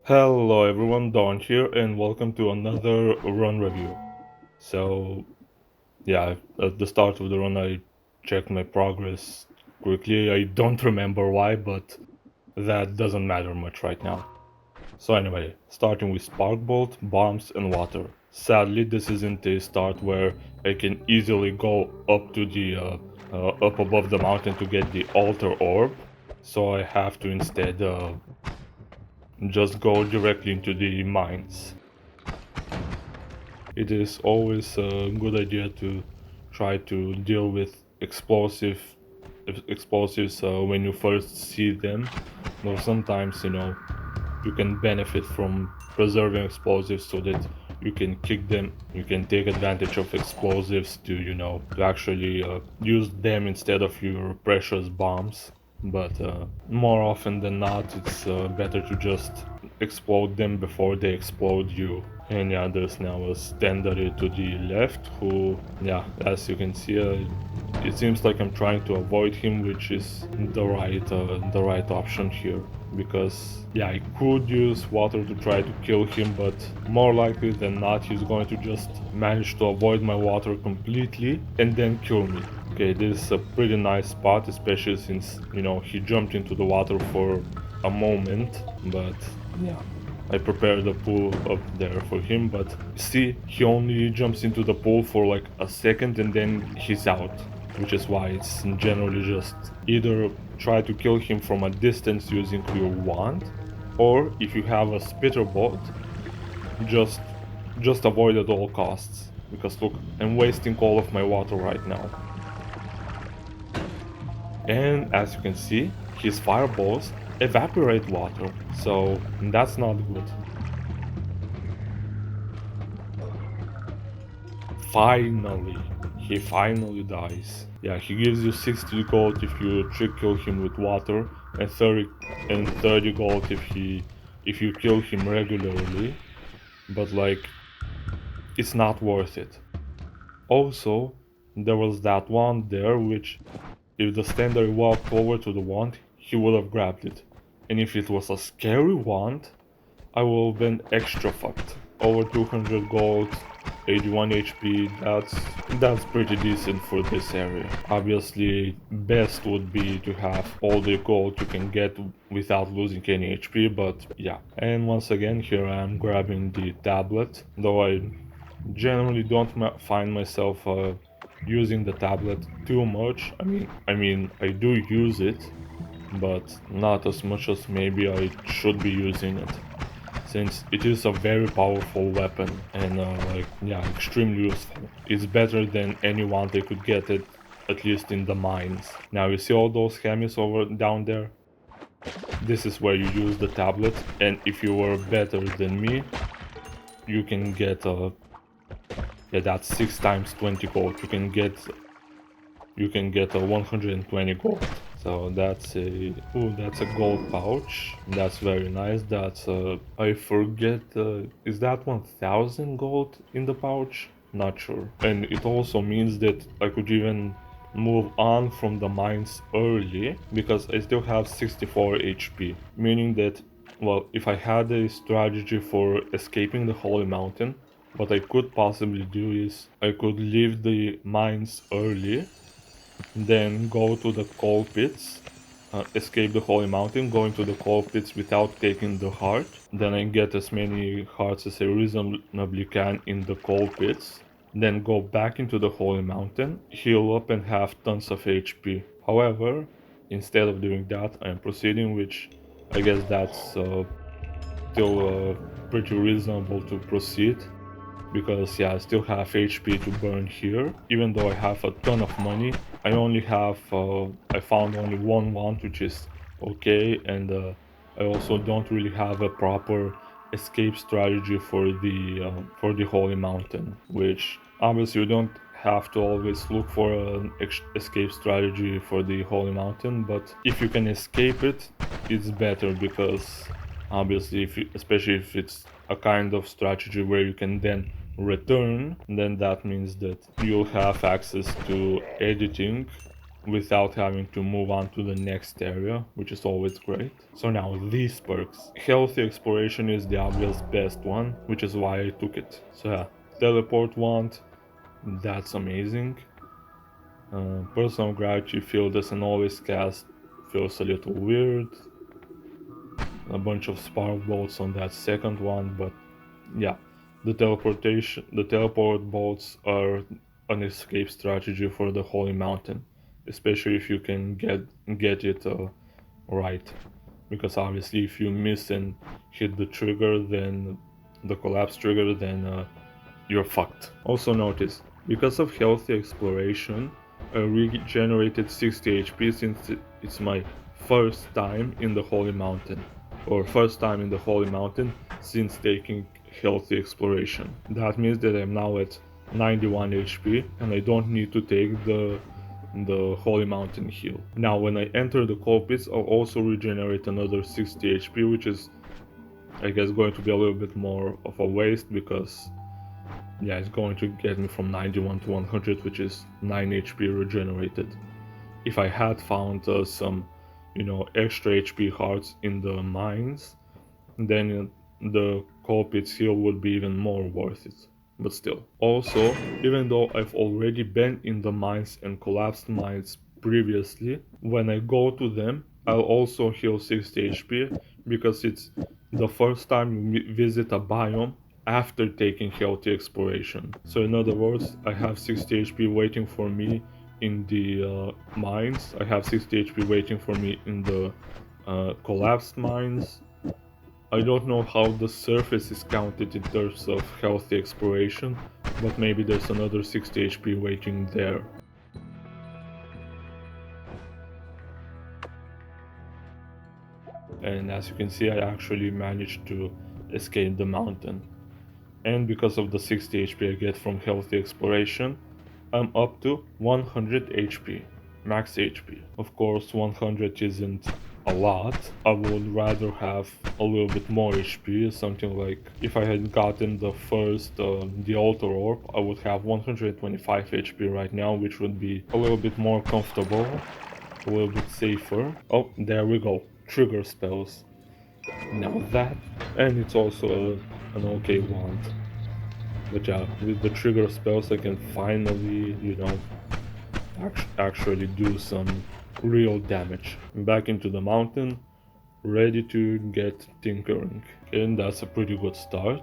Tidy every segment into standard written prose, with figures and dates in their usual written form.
Hello everyone, Don here, and welcome to another run review. So, yeah, at the start of the run, I checked my progress quickly. I don't remember why, but that doesn't matter much right now. So, anyway, starting with Spark Bolt, Bombs, and Water. Sadly, this isn't a start where I can easily go up to up above the mountain to get the Altar Orb. So, I have to instead just go directly into the mines. It is always a good idea to try to deal with explosives when you first see them. Though sometimes, you can benefit from preserving explosives so that you can kick them, you can take advantage of explosives to actually use them instead of your precious bombs. But more often than not, it's better to just explode them before they explode you. And yeah, there's now a standard to the left who, yeah, as you can see, it seems like I'm trying to avoid him, which is the right option here. Because yeah, I could use water to try to kill him, but more likely than not, he's going to just manage to avoid my water completely and then kill me. Okay, this is a pretty nice spot, especially since, he jumped into the water for a moment, but yeah. I prepared a pool up there for him, but see, he only jumps into the pool for like a second and then he's out, which is why it's generally just either try to kill him from a distance using your wand, or if you have a spitter bolt, just just avoid at all costs. Because look, I'm wasting all of my water right now. And as you can see, his fireballs evaporate water, so that's not good. Finally, he finally dies. Yeah, he gives you 60 gold if you trick kill him with water, and 30 gold if you kill him regularly. But like, it's not worth it. Also, there was that wand there which, if the standard walked over to the wand, he would have grabbed it. And if it was a scary wand, I will have been extra fucked. Over 200 gold, 81 HP, that's pretty decent for this area. Obviously, best would be to have all the gold you can get without losing any HP, but yeah. And once again, here I am grabbing the tablet, though I generally don't find myself using the tablet too much. I do use it, but not as much as maybe I should be using it, since it is a very powerful weapon and yeah, extremely useful. It's better than anyone they could get it, at least in the mines. Now you see all those hemis over down there? This is where you use the tablet, and if you were better than me, you can get yeah, that's 6 times 20 gold. You can get a 120 gold. So that's a gold pouch. That's very nice. I forget, is that 1000 gold in the pouch? Not sure. And it also means that I could even move on from the mines early because I still have 64 HP, meaning that, well, if I had a strategy for escaping the Holy Mountain, what I could possibly do is I could leave the mines early, then go to the coal pits, escape the Holy Mountain, go into the coal pits without taking the heart. Then I get as many hearts as I reasonably can in the coal pits. Then go back into the Holy Mountain, heal up and have tons of HP. However, instead of doing that, I am proceeding, which I guess that's still pretty reasonable to proceed, because yeah, I still have HP to burn here. Even though I have a ton of money, I found only one wand, which is okay, and I also don't really have a proper escape strategy for the Holy Mountain, which obviously you don't have to always look for an escape strategy for the Holy Mountain, but if you can escape it, it's better, because obviously, especially if it's a kind of strategy where you can then return, then that means that you'll have access to editing without having to move on to the next area, which is always great. So now these perks. Healthy exploration is the obvious best one, which is why I took it. So yeah, teleport wand, that's amazing. Personal gratitude field doesn't always cast, feels a little weird. A bunch of spark bolts on that second one, but yeah, the teleport bolts are an escape strategy for the Holy Mountain, especially if you can get it right. Because obviously, if you miss and hit the trigger, then the collapse trigger, then you're fucked. Also notice, because of healthy exploration, I regenerated 60 HP since it's my first time in the Holy Mountain. Or first time in the Holy Mountain since taking healthy exploration. That means that I'm now at 91 HP and I don't need to take the Holy Mountain heal. Now when I enter the coal pits, I'll also regenerate another 60 HP, which is I guess going to be a little bit more of a waste because yeah, it's going to get me from 91 to 100, which is 9 HP regenerated. If I had found some, extra HP hearts in the mines, then the coal pits heal would be even more worth it. But still. Also, even though I've already been in the mines and collapsed mines previously, when I go to them, I'll also heal 60 HP because it's the first time you visit a biome after taking healthy exploration. So in other words, I have 60 HP waiting for me in the mines, I have 60 HP waiting for me in the collapsed mines. I don't know how the surface is counted in terms of healthy exploration, but maybe there's another 60 HP waiting there. And as you can see, I actually managed to escape the mountain. And because of the 60 HP I get from healthy exploration, I'm up to 100 HP, max HP. Of course, 100 isn't a lot. I would rather have a little bit more HP, something like if I had gotten the first, the Altar Orb, I would have 125 HP right now, which would be a little bit more comfortable, a little bit safer. Oh, there we go, trigger spells. Now that, and it's also an okay wand. But yeah, with the trigger spells I can finally, actually do some real damage. Back into the mountain, ready to get tinkering. And that's a pretty good start.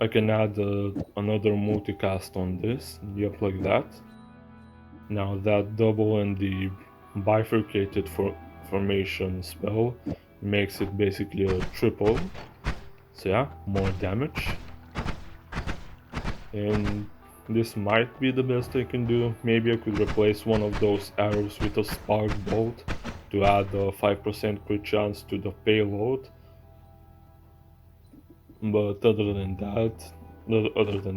I can add another multicast on this, yep, like that. Now that double and the bifurcated formation spell makes it basically a triple. So yeah, more damage. And this might be the best I can do. Maybe I could replace one of those arrows with a spark bolt to add a 5% crit chance to the payload. But other than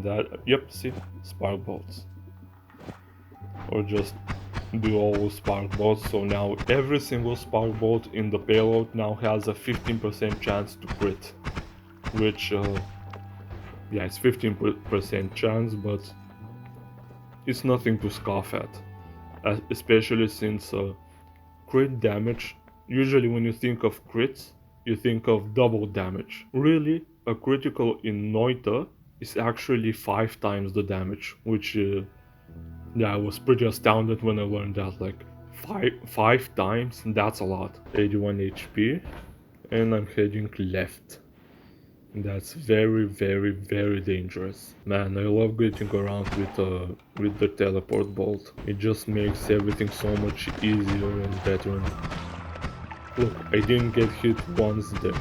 that, yep, see, spark bolts. Or just do all spark bolts. So now every single spark bolt in the payload now has a 15% chance to crit, which yeah, it's 15% chance, but it's nothing to scoff at, especially since crit damage, usually when you think of crits, you think of double damage. Really, a critical in Noita is actually 5 times the damage, which yeah, I was pretty astounded when I learned that, like five times, that's a lot. 81 HP, and I'm heading left. That's very, very, very dangerous. Man, I love getting around with the teleport bolt. It just makes everything so much easier and better. Look, I didn't get hit once there.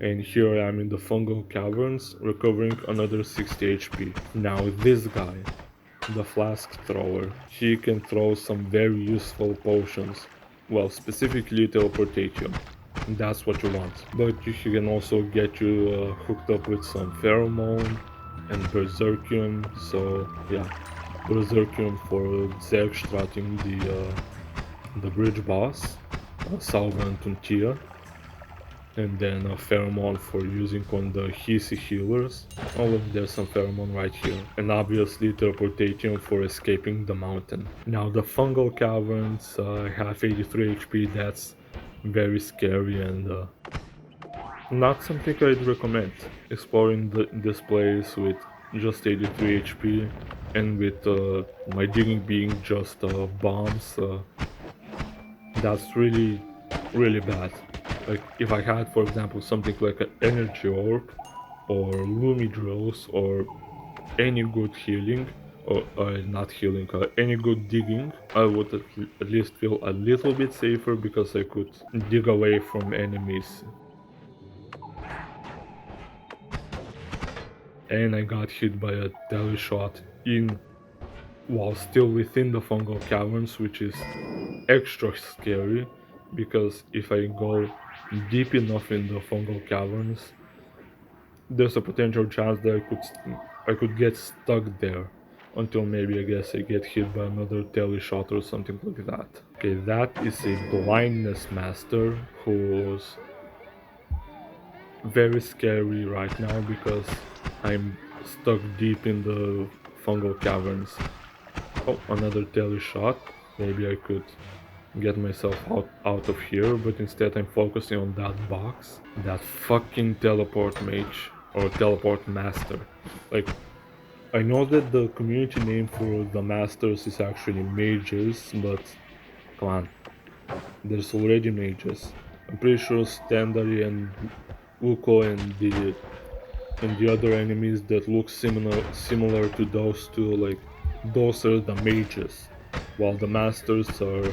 And here I am in the fungal caverns, recovering another 60 HP. Now this guy, the flask thrower, he can throw some very useful potions. Well, specifically teleportation. That's what you want. But he can also get you hooked up with some pheromone and berserkium. So yeah, berserkium for Zergstrutting the bridge boss, Salva and Tuntia. and then a pheromone for using on the hissy healers. Oh look, there's some pheromone right here. And obviously teleportation for escaping the mountain. Now the fungal caverns have 83 HP, that's very scary and not something I'd recommend. Exploring this place with just 83 HP and with my digging being just bombs, that's really bad. Like if I had, for example, something like an energy orb or lumi drills or any good healing, or not healing, any good digging, I would at least feel a little bit safer because I could dig away from enemies. And I got hit by a tele shot in while still within the fungal caverns, which is extra scary because if I go deep enough in the fungal caverns, there's a potential chance that I could get stuck there until maybe I guess I get hit by another tele shot or something like that. Okay, that is a blindness master who's very scary right now because I'm stuck deep in the fungal caverns. Oh, another tele shot. Maybe I could get myself out of here, but instead I'm focusing on that box. That fucking teleport mage or teleport master. Like, I know that the community name for the masters is actually mages, but come on, there's already mages. I'm pretty sure Standard and Uko and the other enemies that look similar to those two, like those are the mages, while the masters are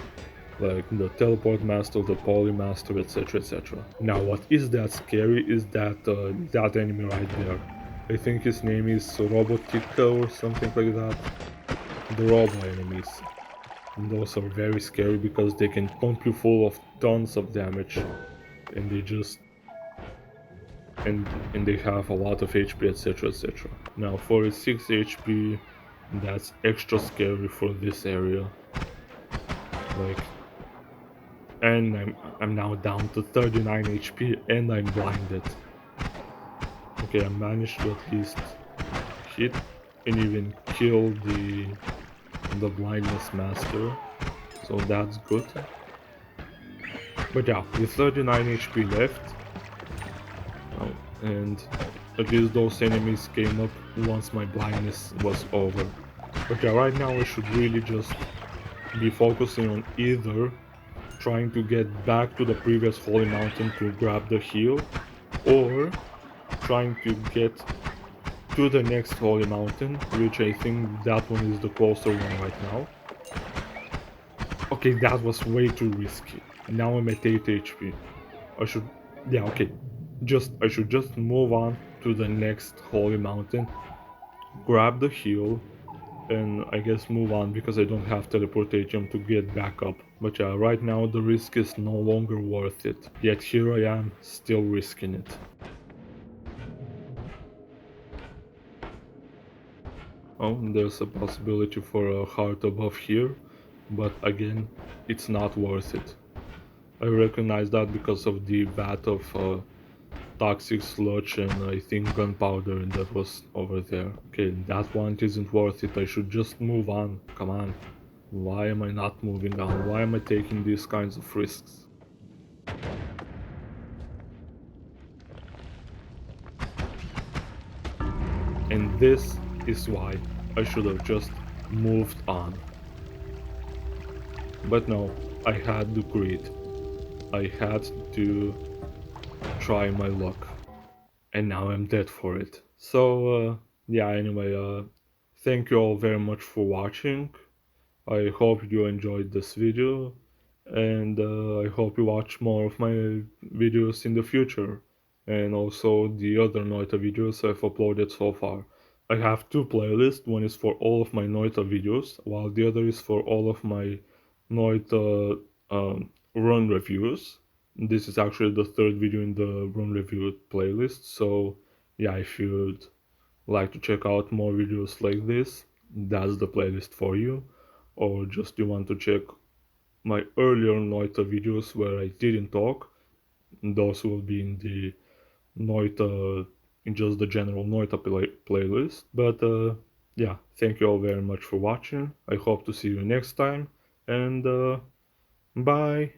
like the teleport master, the poly master, etc, etc. Now what is that scary is that enemy right there. I think his name is Robotica or something like that. The robo enemies. And those are very scary because they can pump you full of tons of damage and they just and they have a lot of HP, etc, etc. Now 46 HP, that's extra scary for this area. Like, and I'm now down to 39 HP and I'm blinded. Okay, I managed to at least hit and even kill the blindness master, so that's good. But yeah, with 39 HP left, and at least those enemies came up once my blindness was over. But yeah, right now I should really just be focusing on either trying to get back to the previous holy mountain to grab the heal, or trying to get to the next holy mountain, which I think that one is the closer one right now. Okay, that was way too risky. Now I'm at 8 HP. I should, yeah, okay. I should just move on to the next holy mountain, grab the heal, and I guess move on because I don't have teleportation to get back up. But yeah, right now the risk is no longer worth it. Yet here I am, still risking it. Oh, there's a possibility for a heart above here, but again, it's not worth it. I recognize that because of the vat of toxic sludge and I think gunpowder that was over there. Okay, that one isn't worth it. I should just move on. Come on. Why am I not moving on? Why am I taking these kinds of risks? And this is why I should have just moved on. But no, I had to greed. I had to try my luck. And now I'm dead for it. So, yeah, anyway, thank you all very much for watching. I hope you enjoyed this video, and I hope you watch more of my videos in the future, and also the other Noita videos I've uploaded so far. I have two playlists, one is for all of my Noita videos, while the other is for all of my Noita run reviews. This is actually the third video in the run review playlist, so yeah, if you'd like to check out more videos like this, that's the playlist for you. Or just you want to check my earlier Noita videos where I didn't talk, those will be in the Noita, in just the general Noita playlist. But yeah, thank you all very much for watching. I hope to see you next time, and bye.